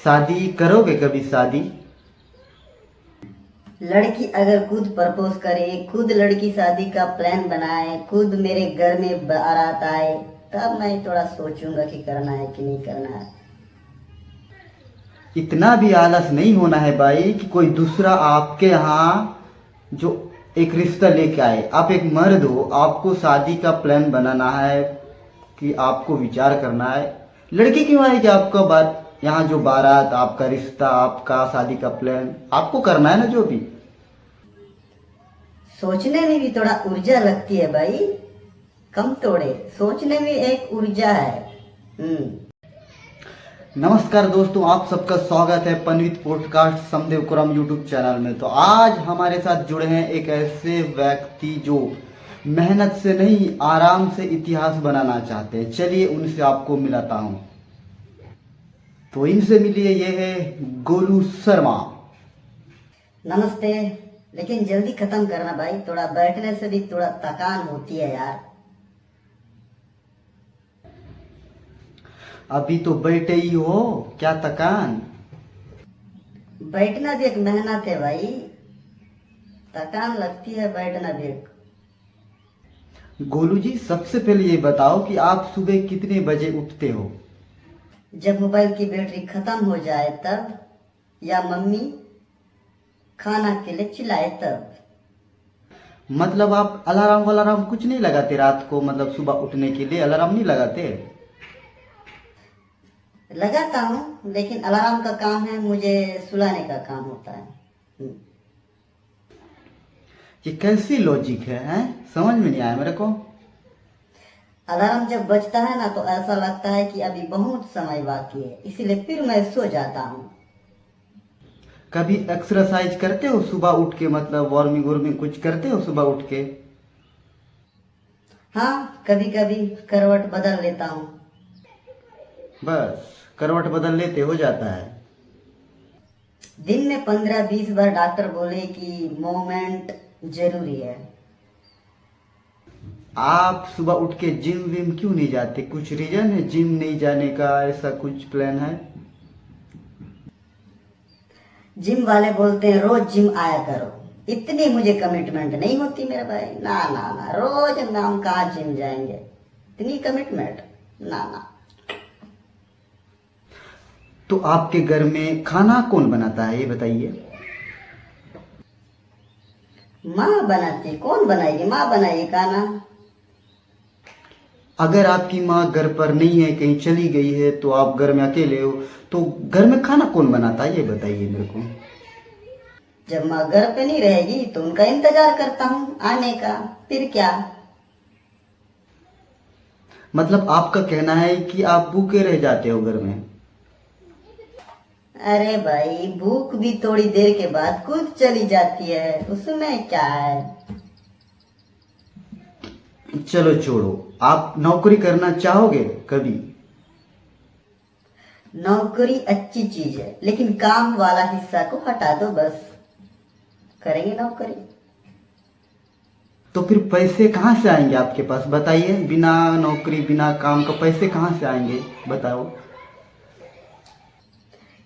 शादी करोगे कभी शादी? लड़की अगर खुद प्रपोज करे, खुद लड़की शादी का प्लान बनाए, खुद मेरे घर में बारात आए, तब मैं थोड़ा सोचूंगा कि करना है कि नहीं करना है। इतना भी आलस नहीं होना है भाई कि कोई दूसरा आपके यहाँ जो एक रिश्ता लेके आए। आप एक मर्द हो, आपको शादी का प्लान बनाना है कि आपको विचार करना है। लड़की क्यों आएगी आपका बात? यहाँ जो बारात, आपका रिश्ता, आपका शादी का प्लान आपको करना है ना जो भी। सोचने में भी थोड़ा ऊर्जा लगती है भाई, कम तोड़े, सोचने में एक ऊर्जा है। नमस्कार दोस्तों, आप सबका स्वागत है पनवित पॉडकास्ट समदेव कुरम यूट्यूब चैनल में। तो आज हमारे साथ जुड़े हैं एक ऐसे व्यक्ति जो मेहनत से नहीं आराम से इतिहास बनाना चाहते हैं। चलिए उनसे आपको मिलाता हूँ। तो इनसे मिलिए, ये है गोलू शर्मा। नमस्ते। लेकिन जल्दी खत्म करना भाई, थोड़ा बैठने से भी थोड़ा थकान होती है यार। अभी तो बैठे ही हो, क्या थकान? बैठना भी एक मेहनत है भाई, थकान लगती है बैठना भी एक। गोलू जी, सबसे पहले ये बताओ कि आप सुबह कितने बजे उठते हो? जब मोबाइल की बैटरी खत्म हो जाए तब, या मम्मी खाना के लिए चिल्लाए तब। मतलब आप अलार्म वलार्म कुछ नहीं लगाते रात को? मतलब सुबह उठने के लिए अलार्म नहीं लगाते? लगाता हूँ, लेकिन अलार्म का काम है, मुझे सुलाने का काम होता है। ये कैसी लॉजिक है? समझ में नहीं आया मेरे को। अलार्म जब बजता है ना तो ऐसा लगता है कि अभी बहुत समय बाकी है, इसलिए फिर मैं सो जाता हूँ। कभी एक्सरसाइज करते हो सुबह उठ के? मतलब वार्मिंग वार्मिंग कुछ करते हो सुबह उठ के? हाँ, कभी कभी करवट बदल लेता हूँ। बस करवट बदल लेते हो जाता है। दिन में 15-20 बार डॉक्टर बोले कि मूवमेंट जरूरी है। आप सुबह उठ के जिम विम क्यों नहीं जाते? कुछ रीजन है जिम नहीं जाने का? ऐसा कुछ प्लान है? जिम वाले बोलते हैं रोज जिम आया करो, इतनी मुझे कमिटमेंट नहीं होती मेरे भाई। ना ना ना, रोज हम कहाँ जिम जाएंगे, इतनी कमिटमेंट ना ना। तो आपके घर में खाना कौन बनाता है ये बताइए। माँ बनाती, कौन बनाएगी, माँ बनाएगी खाना। अगर आपकी माँ घर पर नहीं है, कहीं चली गई है, तो आप घर में अकेले हो, तो घर में खाना कौन बनाता है ये बताइए मेरे को। जब माँ घर पे नहीं रहेगी तो उनका इंतजार करता हूँ आने का, फिर क्या। मतलब आपका कहना है कि आप भूखे रह जाते हो घर में? अरे भाई, भूख भी थोड़ी देर के बाद खुद चली जाती है, उसमें क्या है। चलो छोड़ो, आप नौकरी करना चाहोगे कभी? नौकरी अच्छी चीज है, लेकिन काम वाला हिस्सा को हटा दो बस, करेंगे नौकरी। तो फिर पैसे कहाँ से आएंगे आपके पास बताइए? बिना नौकरी बिना काम का पैसे कहाँ से आएंगे बताओ।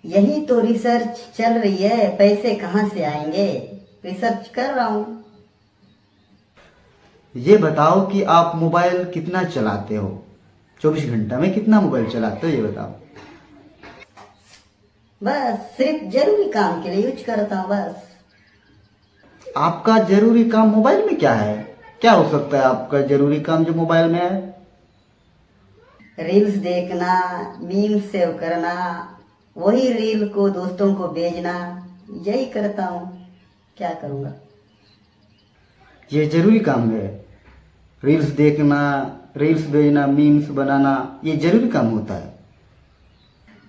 यही तो रिसर्च चल रही है, पैसे कहाँ से आएंगे, रिसर्च कर रहा हूँ। ये बताओ कि आप मोबाइल कितना चलाते हो? 24 घंटा में कितना मोबाइल चलाते हो ये बताओ। बस सिर्फ जरूरी काम के लिए यूज करता हूँ बस। आपका जरूरी काम मोबाइल में क्या है? क्या हो सकता है आपका जरूरी काम जो मोबाइल में है? रील्स देखना, मीम सेव करना, वही रील को दोस्तों को भेजना, यही करता हूँ, क्या करूँगा। ये जरूरी काम है? रील्स देखना, रील्स भेजना, मीम्स बनाना, ये जरूरी काम होता है?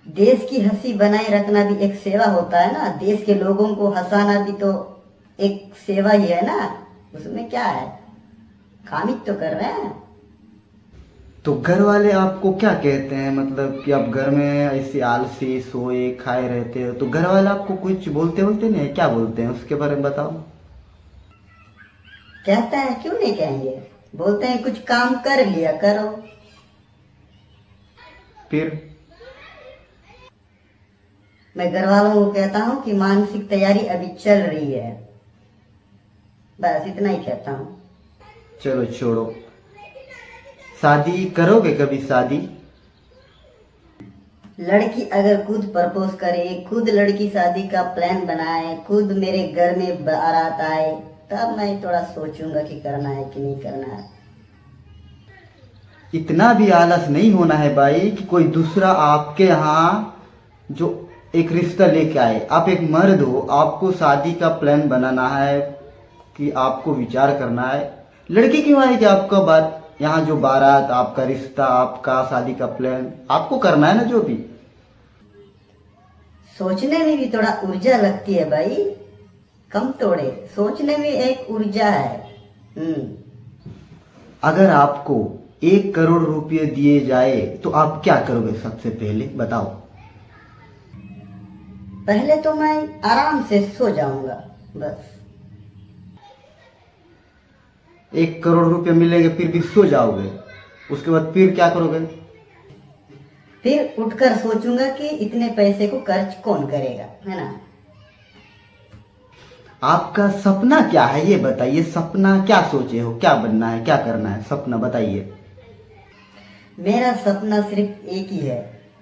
देश की हंसी बनाए रखना भी एक सेवा होता है ना, देश के लोगों को हंसाना भी तो एक सेवा ही है ना, उसमें क्या है, खामिद तो कर रहे हैं। तो घर वाले आपको क्या कहते हैं? मतलब कि आप घर में ऐसे आलसी सोए खाए रहते हो, तो घर वाले आपको कुछ बोलते बोलते नहीं है? क्या बोलते हैं उसके बारे में बताओ। कहते हैं, क्यों नहीं कहेंगे, बोलते हैं कुछ काम कर लिया करो। फिर मैं घर वालों को कहता हूँ कि मानसिक तैयारी अभी चल रही है, बस इतना ही कहता हूँ। चलो छोड़ो, शादी करोगे कभी शादी? लड़की अगर खुद प्रपोज करे, खुद लड़की शादी का प्लान बनाए, खुद मेरे घर में बारात आए, तब मैं थोड़ा सोचूंगा कि करना है कि नहीं करना है। इतना भी आलस नहीं होना है भाई कि कोई दूसरा आपके यहाँ जो एक रिश्ता लेके आए। आप एक मर्द हो, आपको शादी का प्लान बनाना है कि आपको विचार करना है। लड़की क्यों आएगी आपका बात? यहाँ जो बारात, आपका रिश्ता, आपका शादी का प्लान आपको करना है ना जो भी। सोचने में भी थोड़ा ऊर्जा लगती है भाई, कम तोड़े, सोचने में एक ऊर्जा है। अगर आपको 1 करोड़ रुपये दिए जाए तो आप क्या करोगे? सबसे पहले बताओ। पहले तो मैं आराम से सो जाऊंगा बस। 1 करोड़ रुपये मिलेंगे फिर भी सो जाओगे? उसके बाद फिर क्या करोगे? फिर उठकर सोचूंगा कि इतने पैसे को खर्च कौन करेगा, है ना। आपका सपना क्या है ये बताइए। सपना क्या सोचे हो? क्या बनना है, क्या करना है? सपना बताइए। मेरा सपना सिर्फ एक ही है,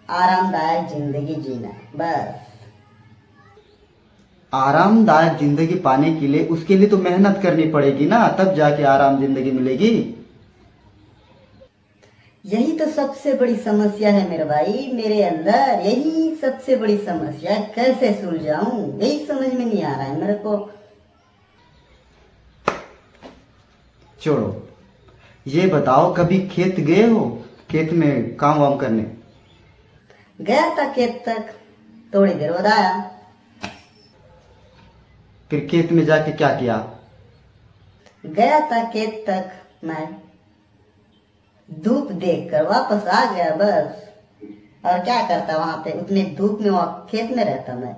आरामदायक जिंदगी जीना, बस। आरामदायक जिंदगी पाने के लिए उसके लिए तो मेहनत करनी पड़ेगी ना, तब जाके आराम जिंदगी मिलेगी। यही तो सबसे बड़ी समस्या है मेरे भाई, मेरे अंदर यही सबसे बड़ी समस्या है। कैसे सुलझाऊं यही समझ में नहीं आ रहा है मेरे को। छोड़ो, ये बताओ कभी खेत गए हो? खेत में काम वाम करने? गया था खेत तक, थोड़ी देर बाद आया। फिर खेत में जाके क्या किया? गया था खेत तक, मैं धूप देखकर वापस आ गया बस। और क्या करता वहां पे, उतनी धूप में वहां खेत में रहता मैं।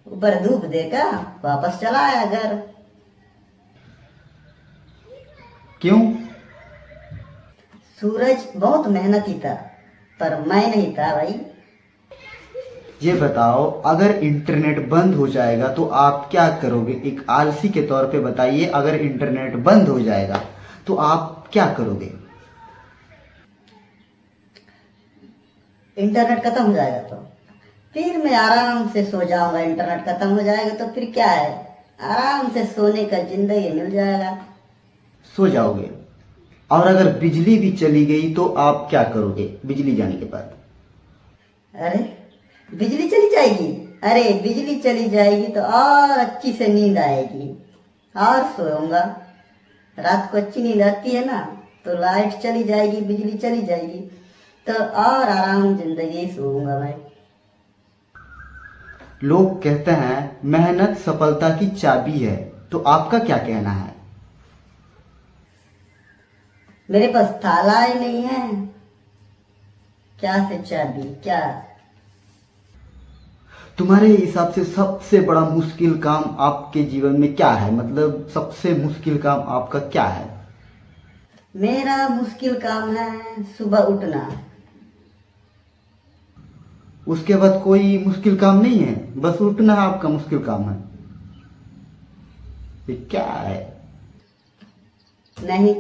ऊपर धूप देखा, वापस चला आया घर। क्यों? सूरज बहुत मेहनती था, पर मैं नहीं था भाई। ये बताओ, अगर इंटरनेट बंद हो जाएगा तो आप क्या करोगे? एक आलसी के तौर पे बताइए, अगर इंटरनेट बंद हो जाएगा तो आप क्या करोगे? इंटरनेट खत्म हो जाएगा तो फिर मैं आराम से सो जाऊंगा। इंटरनेट खत्म हो जाएगा तो फिर क्या है, आराम से सोने का जिंदगी मिल जाएगा। सो जाओगे। और अगर बिजली भी चली गई तो आप क्या करोगे बिजली जाने के बाद? अरे बिजली चली जाएगी, अरे बिजली चली जाएगी तो और अच्छी से नींद आएगी और सोऊंगा। रात को अच्छी नींद आती है ना, तो लाइट चली जाएगी, बिजली चली जाएगी तो और आराम जिंदगी सोऊंगा भाई। लोग कहते हैं मेहनत सफलता की चाबी है, तो आपका क्या कहना है? मेरे पास ताला ही नहीं है, क्या से चाबी क्या। तुम्हारे हिसाब से सबसे बड़ा मुश्किल काम आपके जीवन में क्या है? मतलब सबसे मुश्किल काम आपका क्या है? मेरा मुश्किल काम है सुबह उठना। उसके बाद कोई मुश्किल काम नहीं है? बस उठना आपका मुश्किल काम है? ये क्या है? नहीं,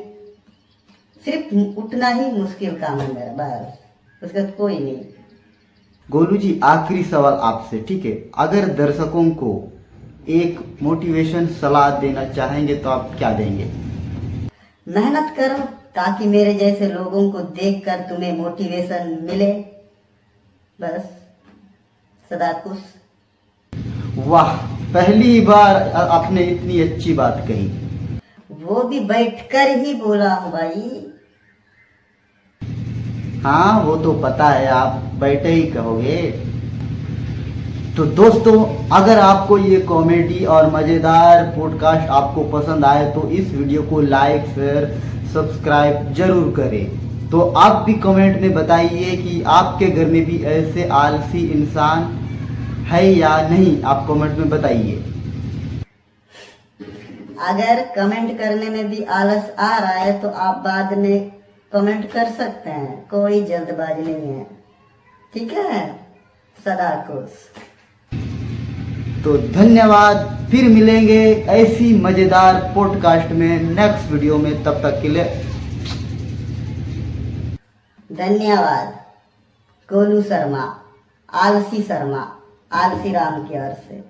सिर्फ उठना ही मुश्किल काम है मेरा, बस उसका कोई नहीं। गोलू जी, आखिरी सवाल आपसे, ठीक है? अगर दर्शकों को एक मोटिवेशन सलाह देना चाहेंगे तो आप क्या देंगे? मेहनत करो ताकि मेरे जैसे लोगों को देखकर तुम्हें मोटिवेशन मिले, बस। सदा खुश। वाह, पहली बार आपने इतनी अच्छी बात कही। वो भी बैठकर ही बोला हूँ भाई। हाँ, वो तो पता है, आप बैठे ही कहोगे। तो दोस्तों, अगर आपको ये कॉमेडी और मज़ेदार पॉडकास्ट आपको पसंद आए तो इस वीडियो को लाइक, शेयर, सब्सक्राइब जरूर करें। तो आप भी कमेंट में बताइए कि आपके घर में भी ऐसे आलसी इंसान है या नहीं, आप कमेंट में बताइए। अगर कमेंट करने में भी आलस आ रहा है तो आप बाद में कमेंट कर सकते हैं, कोई जल्दबाजी नहीं है, ठीक है। सदा खुश। तो धन्यवाद, फिर मिलेंगे ऐसी मजेदार पॉडकास्ट में नेक्स्ट वीडियो में, तब तक के लिए धन्यवाद। गोलू शर्मा, आलसी राम की ओर से।